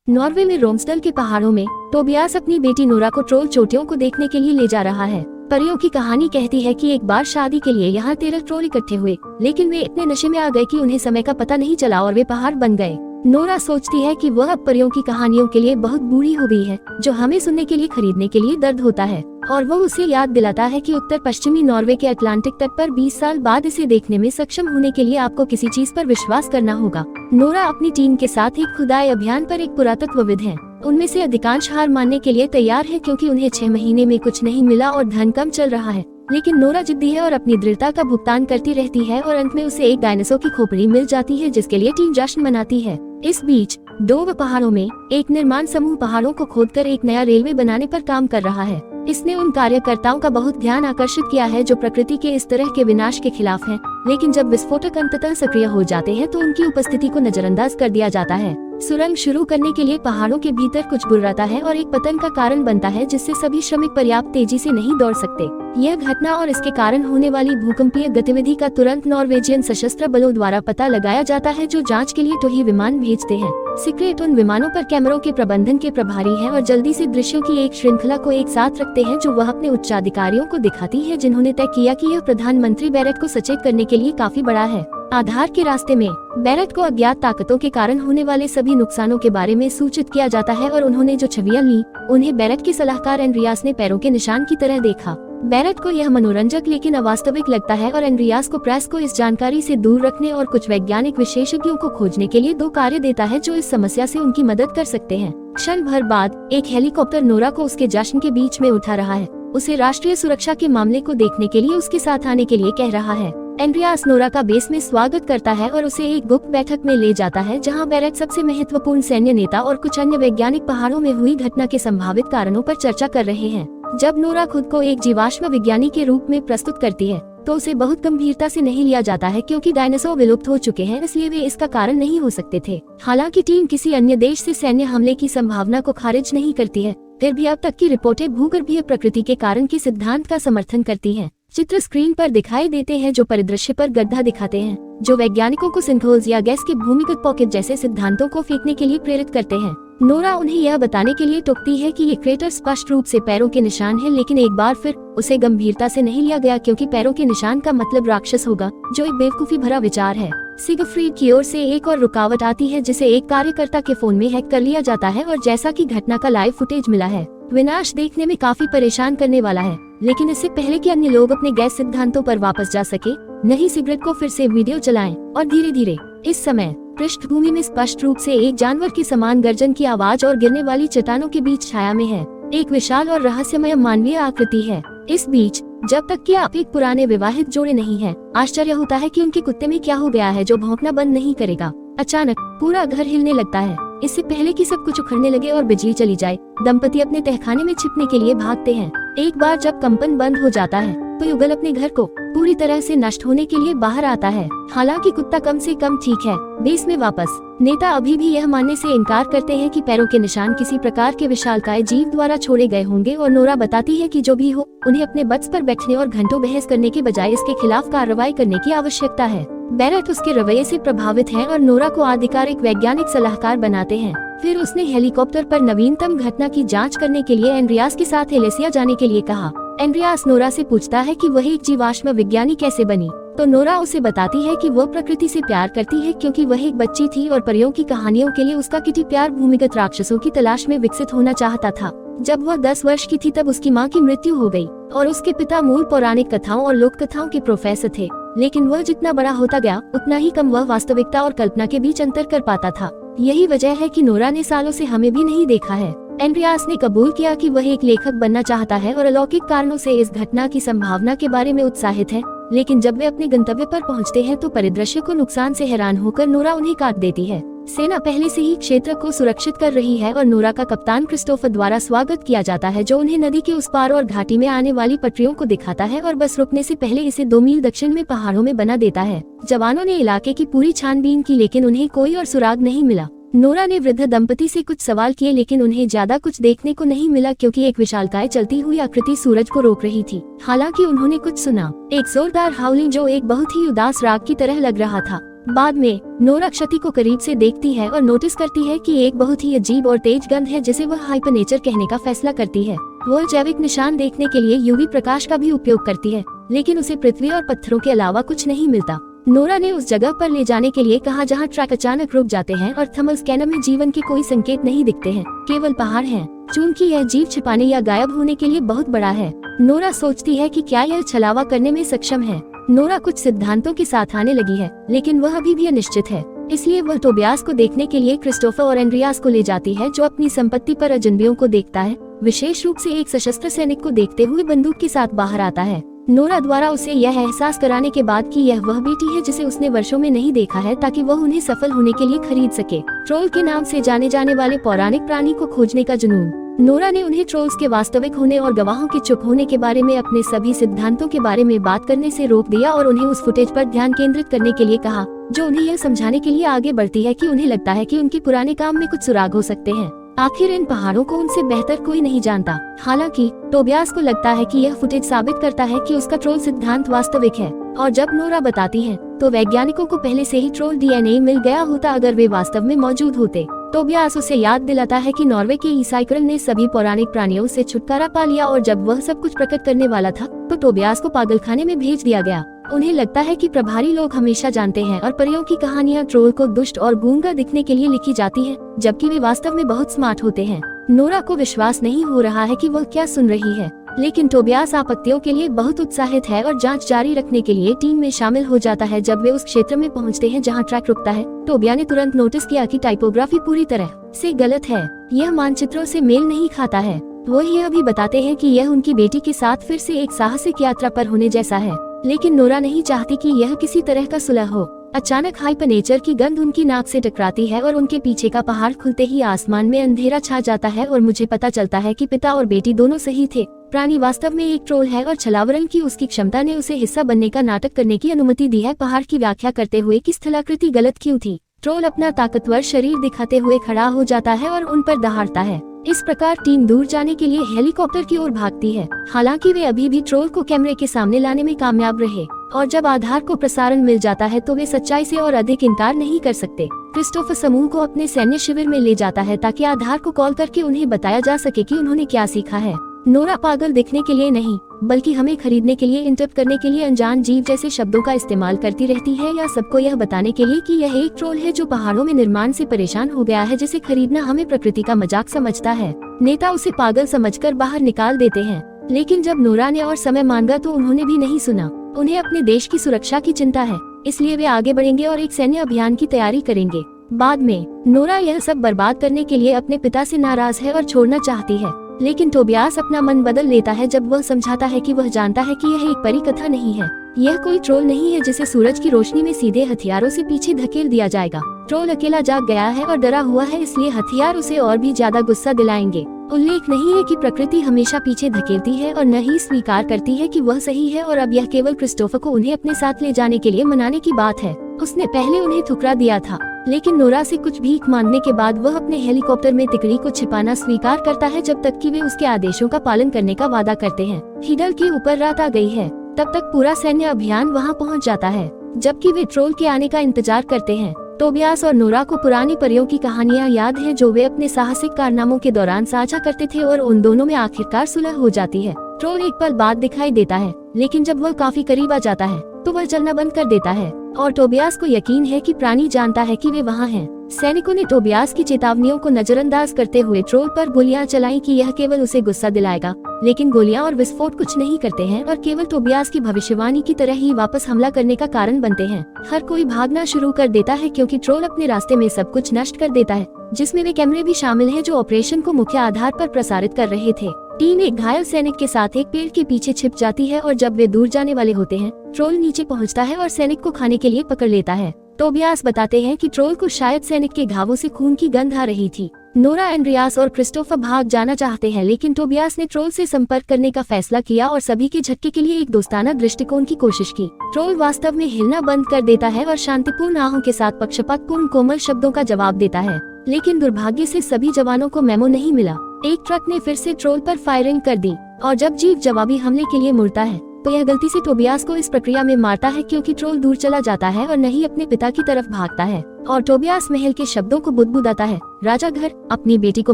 Norway में रोम्सडल के पहाड़ों में टोबियास अपनी बेटी नोरा को ट्रोल चोटियों को देखने के लिए ले जा रहा है। परियों की कहानी कहती है कि एक बार शादी के लिए यहाँ 13 ट्रोल इकट्ठे हुए, लेकिन वे इतने नशे में आ गए कि उन्हें समय का पता नहीं चला और वे पहाड़ बन गए। नोरा सोचती है कि वह अब परियों की कहानियों के लिए बहुत बूढ़ी हो गई है, जो हमें सुनने के लिए खरीदने के लिए दर्द होता है, और वो उसे याद दिलाता है कि उत्तर पश्चिमी नॉर्वे के अटलांटिक तट पर 20 साल बाद इसे देखने में सक्षम होने के लिए आपको किसी चीज पर विश्वास करना होगा। नोरा अपनी टीम के साथ एक खुदाई अभियान पर एक पुरातत्वविद हैं। उनमें से अधिकांश हार मानने के लिए तैयार है क्योंकि उन्हें 6 महीने में कुछ नहीं मिला और धन कम चल रहा है, लेकिन नोरा जिद्दी है और अपनी दृढ़ता का भुगतान करती रहती है और अंत में उसे एक डायनासोर की खोपड़ी मिल जाती है, जिसके लिए टीम जश्न मनाती है। इस बीच डोव पहाड़ों में एक निर्माण समूह पहाड़ों को खोदकर एक नया रेलवे बनाने पर काम कर रहा है। इसने उन कार्यकर्ताओं का बहुत ध्यान आकर्षित किया है जो प्रकृति के इस तरह के विनाश के खिलाफ हैं, लेकिन जब विस्फोटक अंततः सक्रिय हो जाते हैं तो उनकी उपस्थिति को नजरअंदाज कर दिया जाता है। सुरंग शुरू करने के लिए पहाड़ों के भीतर कुछ बुर्राता है और एक पतन का कारण बनता है, जिससे सभी श्रमिक पर्याप्त तेजी से नहीं दौड़ सकते। यह घटना और इसके कारण होने वाली भूकंपीय गतिविधि का तुरंत नॉर्वेजियन सशस्त्र बलों द्वारा पता लगाया जाता है, जो जांच के लिए टोही विमान भेजते हैं। सीक्रेट उन विमानों पर कैमरों के प्रबंधन के प्रभारी हैं और जल्दी से दृश्यों की एक श्रृंखला को एक साथ रखते हैं, जो वह अपने उच्चाधिकारियों को दिखाती है, जिन्होंने तय किया कि यह प्रधानमंत्री बैरेट को सचेत करने के लिए काफी बड़ा है। आधार के रास्ते में बैरेट को अज्ञात ताकतों के कारण होने वाले सभी नुकसानों के बारे में सूचित किया जाता है और उन्होंने जो छवियां ली उन्हें बैरेट के सलाहकार एंड्रियास ने पैरों के निशान की तरह देखा। बैरेट को यह मनोरंजक लेकिन अवास्तविक लगता है और एंड्रियास को प्रेस को इस जानकारी से दूर रखने और कुछ वैज्ञानिक विशेषज्ञों को खोजने के लिए 2 कार्य देता है जो इस समस्या से उनकी मदद कर सकते हैं। क्षण भर बाद एक हेलीकॉप्टर नोरा को उसके जश्न के बीच में उठा रहा है, उसे राष्ट्रीय सुरक्षा के मामले को देखने के लिए उसके साथ आने के लिए कह रहा है। एंड्रियास नोरा का बेस में स्वागत करता है और उसे एक गुप्त बैठक में ले जाता है, जहां बैरेट सबसे महत्वपूर्ण सैन्य नेता और कुछ अन्य वैज्ञानिक पहाड़ों में हुई घटना के संभावित कारणों पर चर्चा कर रहे हैं। जब नोरा खुद को एक जीवाश्म विज्ञानी के रूप में प्रस्तुत करती है तो उसे बहुत गंभीरता से नहीं लिया जाता है, क्योंकि डायनासोर विलुप्त हो चुके हैं, इसलिए वे इसका कारण नहीं हो सकते थे। हालांकि टीम किसी अन्य देश से सैन्य हमले की संभावना को खारिज नहीं करती है, फिर भी अब तक की रिपोर्टें भूगर्भीय प्रकृति के कारण के सिद्धांत का समर्थन करती हैं। चित्र स्क्रीन पर दिखाई देते हैं जो परिदृश्य पर गड्ढा दिखाते हैं, जो वैज्ञानिकों को सिंकहोल्स या गैस के भूमिगत पॉकेट जैसे सिद्धांतों को फेंकने के लिए प्रेरित करते हैं। नोरा उन्हें यह बताने के लिए टोकती है कि ये क्रेटर स्पष्ट रूप से पैरों के निशान हैं, लेकिन एक बार फिर उसे गंभीरता से नहीं लिया गया, क्योंकि पैरों के निशान का मतलब राक्षस होगा, जो एक बेवकूफी भरा विचार है। सिगफ्रीड की ओर से एक और रुकावट आती है, जिसे एक कार्यकर्ता के फोन में हैक कर लिया जाता है और जैसा कि घटना का लाइव फुटेज मिला है, विनाश देखने में काफी परेशान करने वाला है। लेकिन इससे पहले कि अन्य लोग अपने गैस सिद्धांतों पर वापस जा सके, नहीं सिगरेट को फिर से वीडियो चलाएं और धीरे धीरे इस समय पृष्ठभूमि में स्पष्ट रूप से एक जानवर की समान गर्जन की आवाज और गिरने वाली चट्टानों के बीच छाया में है एक विशाल और रहस्यमय मानवीय आकृति है। इस बीच जब तक कि आप एक पुराने विवाहित जोड़े नहीं हैं, आश्चर्य होता है कि उनके कुत्ते में क्या हो गया है जो भौंकना बंद नहीं करेगा। अचानक पूरा घर हिलने लगता है, इससे पहले कि सब कुछ उखड़ने लगे और बिजली चली जाए। दंपति अपने तहखाने में छिपने के लिए भागते हैं। एक बार जब कंपन बंद हो जाता है तो युगल अपने घर को पूरी तरह से नष्ट होने के लिए बाहर आता है। हालांकि कुत्ता कम से कम ठीक है। बेस में वापस नेता अभी भी यह मानने से इनकार करते हैं कि पैरों के निशान किसी प्रकार के विशालकाय जीव द्वारा छोड़े गए होंगे, और नोरा बताती है कि जो भी हो, उन्हें अपने बट्स पर बैठने और घंटों बहस करने के बजाय इसके खिलाफ कार्रवाई करने की आवश्यकता है। बैरेट उसके रवैये से प्रभावित है और नोरा को आधिकारिक वैज्ञानिक सलाहकार बनाते हैं। फिर उसने हेलीकॉप्टर पर नवीनतम घटना की जांच करने के लिए एंड्रियास के साथ एलेसिया जाने के लिए कहा। एंड्रियास नोरा से पूछता है कि वह एक जीवाश्म विज्ञानी कैसे बनी, तो नोरा उसे बताती है कि वह प्रकृति से प्यार करती है क्योंकि वह एक बच्ची थी और परियों की कहानियों के लिए उसका किटी प्यार भूमिगत राक्षसों की तलाश में विकसित होना चाहता था। जब वह 10 वर्ष की थी तब उसकी माँ की मृत्यु हो गई और उसके पिता मूल पौराणिक कथाओं और लोक कथाओं के प्रोफेसर थे, लेकिन वह जितना बड़ा होता गया उतना ही कम वह वास्तविकता और कल्पना के बीच अंतर कर पाता था। यही वजह है कि नोरा ने सालों से हमें भी नहीं देखा है। एंड्रियास ने कबूल किया कि वह एक लेखक बनना चाहता है और अलौकिक कारणों से इस घटना की संभावना के बारे में उत्साहित है, लेकिन जब वे अपने गंतव्य पर पहुंचते हैं तो परिदृश्य को नुकसान से हैरान होकर नोरा उन्हें काट देती है। सेना पहले से ही क्षेत्र को सुरक्षित कर रही है और नोरा का कप्तान क्रिस्टोफर द्वारा स्वागत किया जाता है, जो उन्हें नदी के उस पार और घाटी में आने वाली पटरियों को दिखाता है और बस रुकने से पहले इसे 2 मील दक्षिण में पहाड़ों में बना देता है। जवानों ने इलाके की पूरी छानबीन की, लेकिन उन्हें कोई और सुराग नहीं मिला। नोरा ने वृद्ध दंपति से कुछ सवाल किए, लेकिन उन्हें ज्यादा कुछ देखने को नहीं मिला, क्योंकि एक विशालकाय चलती हुई आकृति सूरज को रोक रही थी। हालांकि उन्होंने कुछ सुना, एक जोरदार हाउलिंग जो एक बहुत ही उदास राग की तरह लग रहा था। बाद में नोरा क्षति को करीब से देखती है और नोटिस करती है कि एक बहुत ही अजीब और तेज गंध है जिसे वह हाइपरनेचर कहने का फैसला करती है। वह जैविक निशान देखने के लिए यूवी प्रकाश का भी उपयोग करती है, लेकिन उसे पृथ्वी और पत्थरों के अलावा कुछ नहीं मिलता। नोरा ने उस जगह पर ले जाने के लिए कहा जहां ट्रक अचानक रुक जाते हैं और थर्मल स्कैनर में जीवन के कोई संकेत नहीं दिखते हैं, केवल पहाड़ हैं। चूंकि यह जीव छिपाने या गायब होने के लिए बहुत बड़ा है, नोरा सोचती है कि क्या यह छलावा करने में सक्षम है। नोरा कुछ सिद्धांतों के साथ आने लगी है, लेकिन वह अभी भी अनिश्चित है। इसलिए वह टोबियास को देखने के लिए क्रिस्टोफर और एंड्रियास को ले जाती है, जो अपनी संपत्ति पर अजनबियों को देखता है, विशेष रूप से एक सशस्त्र सैनिक को देखते हुए बंदूक के साथ बाहर आता है। नोरा द्वारा उसे यह एहसास कराने के बाद कि यह वह बेटी है जिसे उसने वर्षों में नहीं देखा है, ताकि वह उन्हें सफल होने के लिए खरीद सके। ट्रोल के नाम से जाने जाने वाले पौराणिक प्राणी को खोजने का जुनून। नोरा ने उन्हें ट्रोल्स के वास्तविक होने और गवाहों के चुप होने के बारे में अपने सभी सिद्धांतों के बारे में बात करने से रोक दिया और उन्हें उस फुटेज पर ध्यान केंद्रित करने के लिए कहा, जो उन्हें यह समझाने के लिए आगे बढ़ती है कि उन्हें लगता है कि उनके पुराने काम में कुछ सुराग हो सकते हैं। आखिर इन पहाड़ों को उनसे बेहतर कोई नहीं जानता। हालांकि टोबियास को लगता है कि यह फुटेज साबित करता है कि उसका ट्रोल सिद्धांत वास्तविक है, और जब नोरा बताती है तो वैज्ञानिकों को पहले से ही ट्रोल डीएनए मिल गया होता अगर वे वास्तव में मौजूद होते। टोबियास उसे याद दिलाता है कि नॉर्वे के ईसाइकरल ने सभी पौराणिक प्राणियों से छुटकारा पा लिया और जब वह सब कुछ प्रकट करने वाला था तो टोबियास को पागलखाने में भेज दिया गया। उन्हें लगता है कि प्रभारी लोग हमेशा जानते हैं और परियों की कहानियां ट्रोल को दुष्ट और गूंगा दिखने के लिए लिखी जाती हैं, जबकि वे वास्तव में बहुत स्मार्ट होते हैं। नोरा को विश्वास नहीं हो रहा है कि वह क्या सुन रही है, लेकिन टोबियास आपत्तियों के लिए बहुत उत्साहित है और जांच जारी रखने के लिए टीम में शामिल हो जाता है। जब वे उस क्षेत्र में पहुंचते हैं जहां ट्रक रुकता है, टोबिया ने तुरंत नोटिस किया कि टाइपोग्राफी पूरी तरह से गलत है। यह मानचित्रों से मेल नहीं खाता है। वो यह भी बताते हैं कि यह उनकी बेटी के साथ फिर से एक साहसिक यात्रा पर होने जैसा है, लेकिन नोरा नहीं चाहती कि यह किसी तरह का सुलह हो। अचानक हाइपरनेचर की गंध उनकी नाक से टकराती है और उनके पीछे का पहाड़ खुलते ही आसमान में अंधेरा छा जाता है और मुझे पता चलता है कि पिता और बेटी दोनों सही थे। प्राणी वास्तव में एक ट्रोल है और छलावरण की उसकी क्षमता ने उसे हिस्सा बनने का नाटक करने की अनुमति दी है। पहाड़ की व्याख्या करते हुए कि स्थलाकृति गलत क्यों थी। ट्रोल अपना ताकतवर शरीर दिखाते हुए खड़ा हो जाता है और उन पर दहाड़ता है। इस प्रकार टीम दूर जाने के लिए हेलीकॉप्टर की ओर भागती है। हालांकि वे अभी भी ट्रोल को कैमरे के सामने लाने में कामयाब रहे, और जब आधार को प्रसारण मिल जाता है तो वे सच्चाई से और अधिक इनकार नहीं कर सकते। क्रिस्टोफर समूह को अपने सैन्य शिविर में ले जाता है ताकि आधार को कॉल करके उन्हें बताया जा सके कि उन्होंने क्या सीखा है। नोरा पागल दिखने के लिए नहीं, बल्कि हमें खरीदने के लिए इंटरप्ट करने के लिए अनजान जीव जैसे शब्दों का इस्तेमाल करती रहती है, या सबको यह बताने के लिए कि यह एक ट्रोल है जो पहाड़ों में निर्माण से परेशान हो गया है, जिसे खरीदना हमें प्रकृति का मजाक समझता है। नेता उसे पागल समझकर बाहर निकाल देते हैं, लेकिन जब नोरा ने और समय मांगा तो उन्होंने भी नहीं सुना। उन्हें अपने देश की सुरक्षा की चिंता है, इसलिए वे आगे बढ़ेंगे और एक सैन्य अभियान की तैयारी करेंगे। बाद में नोरा यह सब बर्बाद करने के लिए अपने पिता से नाराज है और छोड़ना चाहती है, लेकिन टोबियास अपना मन बदल लेता है जब वह समझाता है कि वह जानता है कि यह एक परी कथा नहीं है। यह कोई ट्रोल नहीं है जिसे सूरज की रोशनी में सीधे हथियारों से पीछे धकेल दिया जाएगा। ट्रोल अकेला जाग गया है और डरा हुआ है, इसलिए हथियार उसे और भी ज्यादा गुस्सा दिलाएंगे। उल्लेख नहीं है कि प्रकृति हमेशा पीछे धकेलती है और न ही स्वीकार करती है कि वह सही है, और अब यह केवल क्रिस्टोफर को उन्हें अपने साथ ले जाने के लिए मनाने की बात है। उसने पहले उन्हें ठुकरा दिया था, लेकिन नोरा से कुछ भीख मांगने के बाद वह अपने हेलीकॉप्टर में तिकड़ी को छिपाना स्वीकार करता है जब तक कि वे उसके आदेशों का पालन करने का वादा करते हैं। हिडल के ऊपर रात आ गई है, तब तक पूरा सैन्य अभियान वहां पहुंच जाता है, जबकि वे ट्रोल के आने का इंतजार करते हैं। टोबियास और नोरा को पुरानी परियों की कहानियां याद हैं जो वे अपने साहसिक कारनामों के दौरान साझा करते थे, और उन दोनों में आखिरकार सुलह हो जाती है। ट्रोल एक पल बाद दिखाई देता है, लेकिन जब वह काफी करीब आ जाता है तो वह चलना बंद कर देता है, और टोबियास को यकीन है कि प्राणी जानता है कि वे वहाँ हैं। सैनिकों ने टोबियास की चेतावनियों को नजरअंदाज करते हुए ट्रोल पर गोलियां चलाई कि यह केवल उसे गुस्सा दिलाएगा, लेकिन गोलियां और विस्फोट कुछ नहीं करते हैं और केवल टोबियास की भविष्यवाणी की तरह ही वापस हमला करने का कारण बनते हैं। हर कोई भागना शुरू कर देता है क्योंकि ट्रोल अपने रास्ते में सब कुछ नष्ट कर देता है, जिसमें वे कैमरे भी शामिल हैं जो ऑपरेशन को मुख्य आधार पर प्रसारित कर रहे थे। टीम एक घायल सैनिक के साथ एक पेड़ के पीछे छिप जाती है, और जब वे दूर जाने वाले होते हैं ट्रोल नीचे पहुंचता है और सैनिक को खाने के लिए पकड़ लेता है। टोबियास बताते हैं कि ट्रोल को शायद सैनिक के घावों से खून की गंध आ रही थी। नोरा, एंड्रियास और क्रिस्टोफर भाग जाना चाहते हैं, लेकिन टोबियास ने ट्रोल से संपर्क करने का फैसला किया और सभी के झटके के लिए एक दोस्ताना दृष्टिकोण की कोशिश की। ट्रोल वास्तव में हिलना बंद कर देता है और शांतिपूर्ण आहों के साथ पक्षपातपूर्ण कोमल शब्दों का जवाब देता है, लेकिन दुर्भाग्य से सभी जवानों को मेमो नहीं मिला। एक ट्रक ने फिर से ट्रोल पर फायरिंग कर दी, और जब जीप जवाबी हमले के लिए मुड़ता है तो यह गलती से टोबियास को इस प्रक्रिया में मारता है, क्योंकि ट्रोल दूर चला जाता है और नहीं अपने पिता की तरफ भागता है। और टोबियास महल के शब्दों को बुदबुदाता है। राजा घर अपनी बेटी को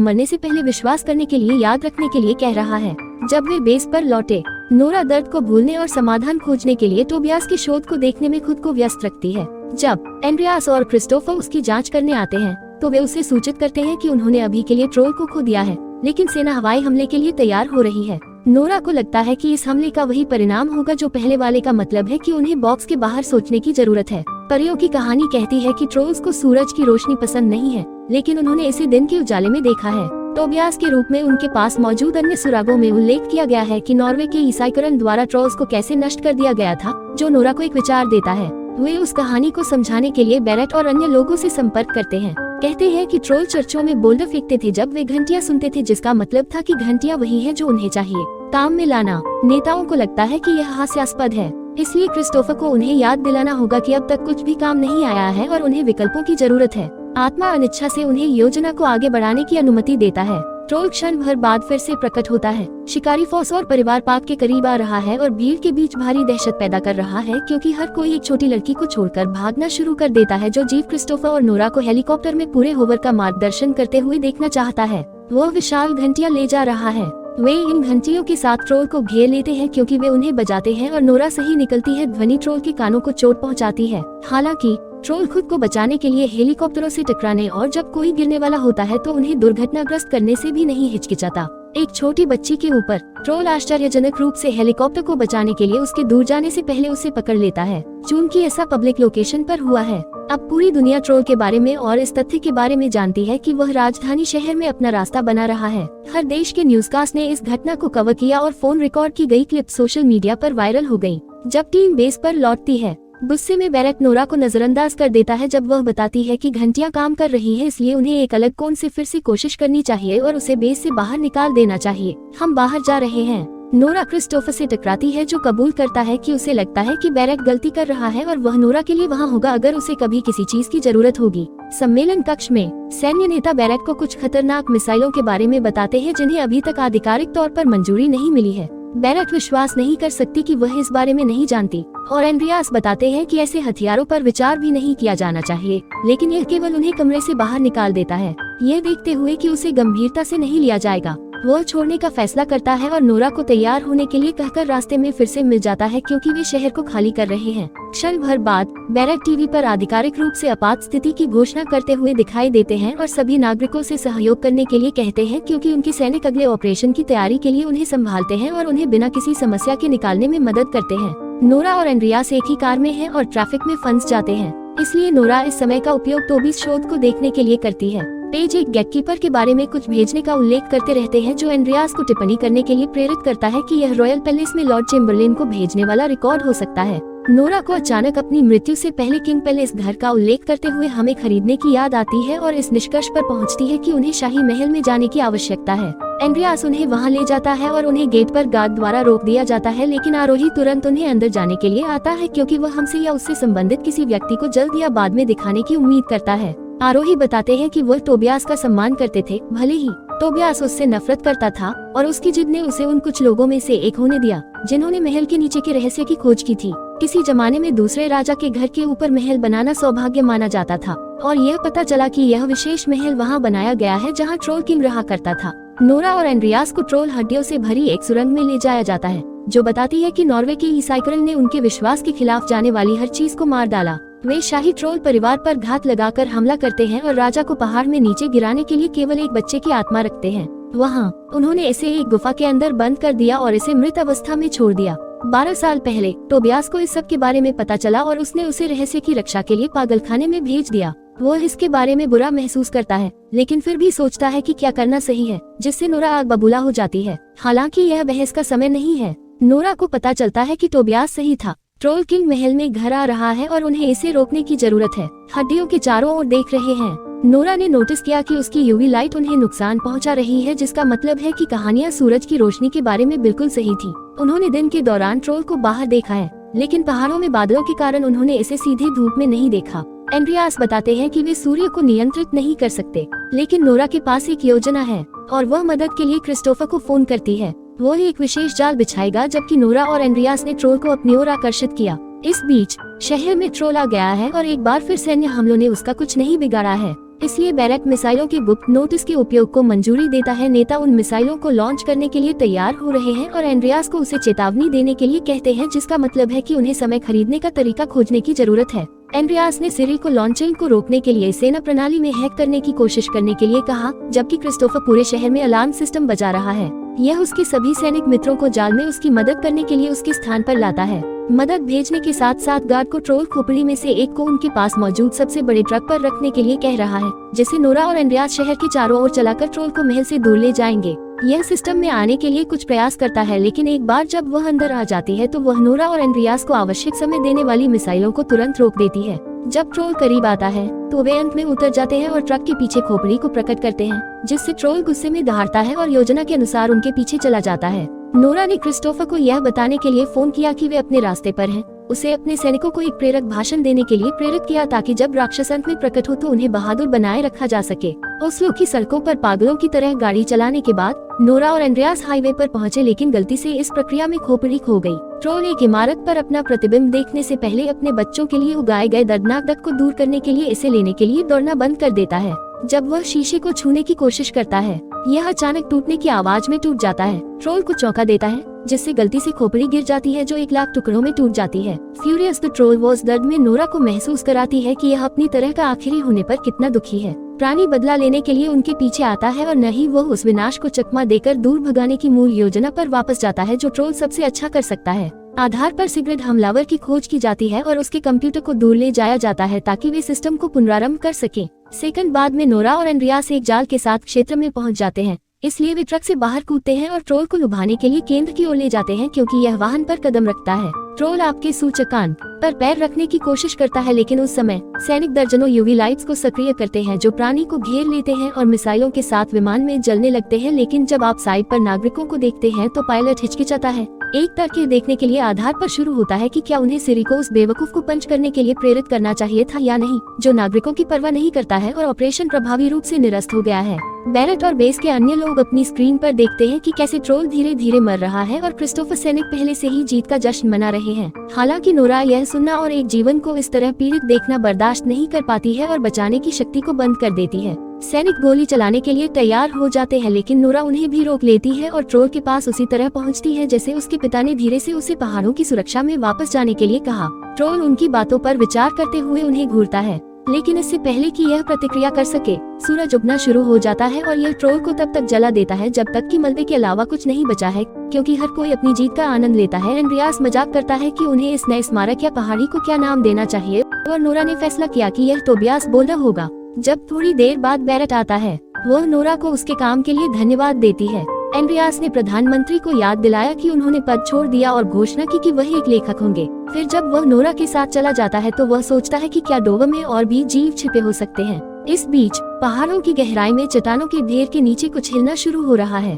मरने से पहले विश्वास करने के लिए, याद रखने के लिए कह रहा है। जब वे बेस पर लौटे, नोरा दर्द को भूलने और समाधान खोजने के लिए टोबियास की शोध को देखने में खुद को व्यस्त रखती है। जब एंड्रियास और क्रिस्टोफर उसकी जांच करने आते हैं तो वे उसे सूचित करते हैं कि उन्होंने अभी के लिए ट्रोल को खो दिया है, लेकिन सेना हवाई हमले के लिए तैयार हो रही है। नोरा को लगता है कि इस हमले का वही परिणाम होगा जो पहले वाले का, मतलब है कि उन्हें बॉक्स के बाहर सोचने की जरूरत है। परियों की कहानी कहती है कि ट्रोल्स को सूरज की रोशनी पसंद नहीं है, लेकिन उन्होंने इसे दिन के उजाले में देखा है। टोबियास के रूप में उनके पास मौजूद अन्य सुरागों में उल्लेख किया गया है कि नॉर्वे के ईसाईकरण द्वारा ट्रोल्स को कैसे नष्ट कर दिया गया था, जो नोरा को एक विचार देता है। वे उस कहानी को समझाने के लिए बेरेट और अन्य लोगों से संपर्क करते हैं। कहते हैं कि ट्रोल चर्चों में बोल्डर फेंकते थे जब वे घंटियां सुनते थे, जिसका मतलब था कि घंटियां वही है जो उन्हें चाहिए काम में लाना। नेताओं को लगता है कि यह हास्यास्पद है, इसलिए क्रिस्टोफर को उन्हें याद दिलाना होगा कि अब तक कुछ भी काम नहीं आया है और उन्हें विकल्पों की जरूरत है। आत्मा अनिच्छा से उन्हें योजना को आगे बढ़ाने की अनुमति देता है। ट्रोल क्षण भर बाद फिर से प्रकट होता है। शिकारी फॉस और परिवार पाप के करीब आ रहा है और भीड़ के बीच भारी दहशत पैदा कर रहा है, क्योंकि हर कोई एक छोटी लड़की को छोड़कर भागना शुरू कर देता है, जो जीव क्रिस्टोफर और नोरा को हेलीकॉप्टर में पूरे होवर का मार्गदर्शन करते हुए देखना चाहता है। वह विशाल घंटियां ले जा रहा है। वे इन घंटियों के साथ ट्रोल को घेर लेते हैं, क्योंकि वे उन्हें बजाते हैं और नोरा सही निकलती है। ध्वनि ट्रोल के कानों को चोट पहुंचाती है। हालांकि ट्रोल खुद को बचाने के लिए हेलीकॉप्टरों से टकराने और जब कोई गिरने वाला होता है तो उन्हें दुर्घटनाग्रस्त करने से भी नहीं हिचकिचाता। एक छोटी बच्ची के ऊपर ट्रोल आश्चर्यजनक रूप से हेलीकॉप्टर को बचाने के लिए उसके दूर जाने से पहले उसे पकड़ लेता है, चूंकि ऐसा पब्लिक लोकेशन पर हुआ है। अब पूरी दुनिया ट्रोल के बारे में और इस तथ्य के बारे में जानती है कि वह राजधानी शहर में अपना रास्ता बना रहा है। हर देश के न्यूज़कास्ट ने इस घटना को कवर किया और फोन रिकॉर्ड की गई क्लिप सोशल मीडिया पर वायरल हो गयी। जब टीम बेस पर लौटती है, गुस्से में बेरेट नोरा को नजरअंदाज कर देता है जब वह बताती है कि घंटियां काम कर रही है, इसलिए उन्हें एक अलग कोण से फिर से कोशिश करनी चाहिए और उसे बेस से बाहर निकाल देना चाहिए। हम बाहर जा रहे हैं। नोरा क्रिस्टोफर से टकराती है, जो कबूल करता है कि उसे लगता है कि बेरेट गलती कर रहा है और वह नोरा के लिए वहाँ होगा अगर उसे कभी किसी चीज की जरूरत होगी। सम्मेलन कक्ष में सैन्य नेता बेरेट को कुछ खतरनाक मिसाइलों के बारे में बताते हैं, जिन्हें अभी तक आधिकारिक तौर पर मंजूरी नहीं मिली है। बेरेट विश्वास नहीं कर सकती कि वह इस बारे में नहीं जानती, और एंड्रियास बताते हैं कि ऐसे हथियारों पर विचार भी नहीं किया जाना चाहिए, लेकिन यह केवल उन्हें कमरे से बाहर निकाल देता है, यह देखते हुए कि उसे गंभीरता से नहीं लिया जाएगा। वह छोड़ने का फैसला करता है और नोरा को तैयार होने के लिए कहकर रास्ते में फिर से मिल जाता है, क्योंकि वे शहर को खाली कर रहे हैं। क्षण भर बाद बेरेट टीवी पर आधिकारिक रूप से आपात स्थिति की घोषणा करते हुए दिखाई देते हैं और सभी नागरिकों से सहयोग करने के लिए कहते हैं, क्योंकि उनके सैनिक अगले ऑपरेशन की तैयारी के लिए उन्हें संभालते हैं और उन्हें बिना किसी समस्या के निकालने में मदद करते हैं। नोरा और एंड्रियास एक ही कार में हैं और ट्रैफिक में फंस जाते हैं, इसलिए नोरा इस समय का उपयोग टोबीस शोध को देखने के लिए करती है। पेज एक गेटकीपर के बारे में कुछ भेजने का उल्लेख करते रहते हैं, जो एंड्रियास को टिप्पणी करने के लिए प्रेरित करता है कि यह रॉयल पैलेस में लॉर्ड चेम्बरलेन को भेजने वाला रिकॉर्ड हो सकता है। नोरा को अचानक अपनी मृत्यु से पहले किंग पैलेस घर का उल्लेख करते हुए हमें खरीदने की याद आती है और इस निष्कर्ष पर पहुंचती है कि उन्हें शाही महल में जाने की आवश्यकता है। एंड्रियास उन्हें वहां ले जाता है और उन्हें गेट पर गार्ड द्वारा रोक दिया जाता है, लेकिन आरोही तुरंत उन्हें अंदर जाने के लिए आता है, क्योंकि वह हमसे या उससे संबंधित किसी व्यक्ति को जल्द या बाद में दिखाने की उम्मीद करता है। आरोही बताते हैं कि वह टोबियास का सम्मान करते थे, भले ही टोबियास उससे नफरत करता था, और उसकी जिद ने उसे उन कुछ लोगों में से एक होने दिया जिन्होंने महल के नीचे के रहस्य की खोज की थी। किसी जमाने में दूसरे राजा के घर के ऊपर महल बनाना सौभाग्य माना जाता था, और यह पता चला कि यह विशेष महल वहां बनाया गया है जहां ट्रोल किंग रहा करता था। नोरा और एंड्रियास को ट्रोल हड्डियों से भरी एक सुरंग में ले जाया जाता है, जो बताती है कि नॉर्वे के ईसाईकरण ने उनके विश्वास के खिलाफ जाने वाली हर चीज को मार डाला। वे शाही ट्रोल परिवार पर घात लगाकर हमला करते हैं और राजा को पहाड़ में नीचे गिराने के लिए केवल एक बच्चे की आत्मा रखते हैं। वहाँ उन्होंने इसे एक गुफा के अंदर बंद कर दिया और इसे मृत अवस्था में छोड़ दिया। 12 साल पहले टोबियास को इस सब के बारे में पता चला और उसने उसे रहस्य की रक्षा के लिए पागलखाने में भेज दिया। वह इसके बारे में बुरा महसूस करता है, लेकिन फिर भी सोचता है कि क्या करना सही है, जिससे नोरा आग बबूला हो जाती है। हालांकि यह बहस का समय नहीं है। नोरा को पता चलता है कि टोबियास सही था। ट्रोल किंग महल में घर आ रहा है और उन्हें इसे रोकने की जरूरत है। हड्डियों के चारों ओर देख रहे हैं। नोरा ने नोटिस किया कि उसकी यूवी लाइट उन्हें नुकसान पहुंचा रही है, जिसका मतलब है कि कहानियां सूरज की रोशनी के बारे में बिल्कुल सही थी। उन्होंने दिन के दौरान ट्रोल को बाहर देखा है, लेकिन पहाड़ों में बादलों के कारण उन्होंने इसे सीधे धूप में नहीं देखा। एंड्रियास बताते हैं कि वे सूर्य को नियंत्रित नहीं कर सकते, लेकिन नोरा के पास एक योजना है और वह मदद के लिए क्रिस्टोफर को फोन करती है। वो एक विशेष जाल बिछाएगा, जबकि नोरा और एंड्रियास ने ट्रोल को अपनी ओर आकर्षित किया। इस बीच शहर में ट्रोल आ गया है और एक बार फिर सैन्य हमलों ने उसका कुछ नहीं बिगाड़ा है, इसलिए बैरेट मिसाइलों के गुप्त नोटिस के उपयोग को मंजूरी देता है। नेता उन मिसाइलों को लॉन्च करने के लिए तैयार हो रहे हैं और एंड्रियास को उसे चेतावनी देने के लिए कहते हैं, जिसका मतलब है कि उन्हें समय खरीदने का तरीका खोजने की जरूरत है। एंड्रियास ने सिरिल को लॉन्चिंग को रोकने के लिए सेना प्रणाली में हैक करने की कोशिश करने के लिए कहा, जबकि क्रिस्टोफर पूरे शहर में अलार्म सिस्टम बजा रहा है। यह उसके सभी सैनिक मित्रों को जाल में उसकी मदद करने के लिए उसके स्थान पर लाता है। मदद भेजने के साथ साथ गार्ड को ट्रोल खोपड़ी में से एक को उनके पास मौजूद सबसे बड़े ट्रक पर रखने के लिए कह रहा है, जिसे नोरा और एंड्रियास शहर के चारों ओर चलाकर ट्रोल को महल से दूर ले जाएंगे। यह सिस्टम में आने के लिए कुछ प्रयास करता है, लेकिन एक बार जब वह अंदर आ जाती है तो वह नोरा और एंड्रियास को आवश्यक समय देने वाली मिसाइलों को तुरंत रोक देती है। जब ट्रोल करीब आता है तो वे अंत में उतर जाते हैं और ट्रक के पीछे खोपड़ी को प्रकट करते हैं, जिससे ट्रोल गुस्से में दहाड़ता है और योजना के अनुसार उनके पीछे चला जाता है। नोरा ने क्रिस्टोफर को यह बताने के लिए फोन किया कि वे अपने रास्ते पर हैं। उसे अपने सैनिकों को एक प्रेरक भाषण देने के लिए प्रेरित किया, ताकि जब राक्षस अंत में प्रकट हो तो उन्हें बहादुर बनाए रखा जा सके। ओस्लो की सड़कों पर पागलों की तरह गाड़ी चलाने के बाद नोरा और एंड्रियास हाईवे पर पहुंचे, लेकिन गलती से इस प्रक्रिया में खोपड़ी खो गई। ट्रोल एक इमारत पर अपना प्रतिबिंब देखने से पहले अपने बच्चों के लिए उगाए गए दर्दनाक डक को दूर करने के लिए इसे लेने के लिए दौड़ना बंद कर देता है। जब वह शीशे को छूने की कोशिश करता है, यह अचानक टूटने की आवाज में टूट जाता है। ट्रोल को चौंका देता है, जिससे गलती से खोपड़ी गिर जाती है, जो 1,00,000 टुकड़ों में टूट जाती है। फ्यूरियस द ट्रोल वॉज दर्द में नोरा को महसूस कराती है कि यह अपनी तरह का आखिरी होने पर कितना दुखी है। प्राणी बदला लेने के लिए उनके पीछे आता है और न ही वह उस विनाश को चकमा देकर दूर भगाने की मूल योजना पर वापस जाता है, जो ट्रोल सबसे अच्छा कर सकता है। आधार पर सिगरेट हमलावर की खोज की जाती है और उसके कंप्यूटर को दूर ले जाया जाता है, ताकि वे सिस्टम को पुनरारंभ कर सकें। सेकंड बाद में नोरा और एंड्रियास एक जाल के साथ क्षेत्र में पहुंच जाते हैं, इसलिए वे ट्रक से बाहर कूदते हैं और ट्रोल को लुभाने के लिए केंद्र की ओर ले जाते हैं, क्योंकि यह वाहन पर कदम रखता है। ट्रोल आपके सूचकांक पर पैर रखने की कोशिश करता है, लेकिन उस समय सैनिक दर्जनों यूवी लाइट्स को सक्रिय करते हैं, जो प्राणी को घेर लेते हैं और मिसाइलों के साथ विमान में जलने लगते हैं। लेकिन जब आप साइड पर नागरिकों को देखते हैं तो पायलट हिचकिचाता है। एक तर्क देखने के लिए आधार पर शुरू होता है कि क्या उन्हें सिरी को उस बेवकूफ को पंच करने के लिए प्रेरित करना चाहिए था या नहीं, जो नागरिकों की परवाह नहीं करता है और ऑपरेशन प्रभावी रूप से निरस्त हो गया है। बैरेट और बेस के अन्य लोग अपनी स्क्रीन पर देखते हैं कि कैसे ट्रोल धीरे धीरे मर रहा है और क्रिस्टोफर सैनिक पहले से ही जीत का जश्न मना रहे हैं। हालांकि नोरा यह सुनना और एक जीवन को इस तरह पीड़ित देखना बर्दाश्त नहीं कर पाती है और बचाने की शक्ति को बंद कर देती है। सैनिक गोली चलाने के लिए तैयार हो जाते हैं, लेकिन नोरा उन्हें भी रोक लेती है और ट्रोल के पास उसी तरह पहुंचती है जैसे उसके पिता ने धीरे से उसे पहाड़ों की सुरक्षा में वापस जाने के लिए कहा। ट्रोल उनकी बातों पर विचार करते हुए उन्हें घूरता है, लेकिन इससे पहले कि यह प्रतिक्रिया कर सके, सूरज उगना शुरू हो जाता है और यह ट्रोल को तब तक जला देता है जब तक कि मलबे के अलावा कुछ नहीं बचा है, क्योंकि हर कोई अपनी जीत का आनंद लेता है। एंड्रियास मजाक करता है कि उन्हें इस नए स्मारक या पहाड़ी को क्या नाम देना चाहिए, और नोरा ने फैसला किया कि यह टोबियास बोल्डर होगा। जब थोड़ी देर बाद बैरेट आता है, वह नोरा को उसके काम के लिए धन्यवाद देती है। एंड्रियास ने प्रधानमंत्री को याद दिलाया कि उन्होंने पद छोड़ दिया और घोषणा की कि वह एक लेखक होंगे। फिर जब वह नोरा के साथ चला जाता है तो वह सोचता है कि क्या डोवर में और भी जीव छिपे हो सकते हैं। इस बीच पहाड़ों की गहराई में चट्टानों के ढेर के नीचे कुछ हिलना शुरू हो रहा है।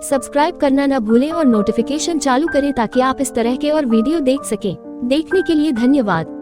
सब्सक्राइब करना न भूलें और नोटिफिकेशन चालू करें ताकि आप इस तरह के और वीडियो देख सकें। देखने के लिए धन्यवाद।